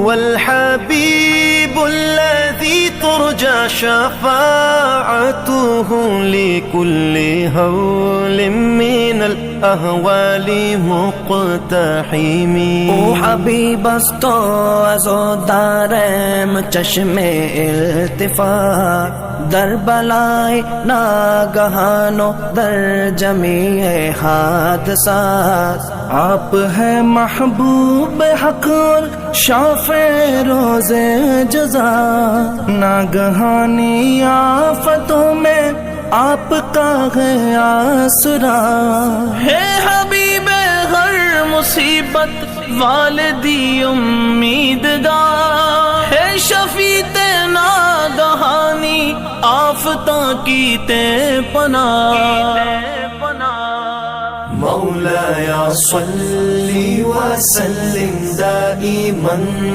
هو الحبيب الذي ترجى شفاعته لكل هول من الأهوال مقتحم. او حبیب است تو از و دارم چشم التفات، در بلای ناگہان و در جمیع حادثات. آپ ہے محبوب حق اور شافع روز جزا، ناگہانی آفتوں میں آپ کا ہے آسرا. ہے حبیب ہر مصیبت والدی امیدگار، ہے شفیع ناگہانی آفتوں کی تے پناہ. مولاي صل وسلم دائما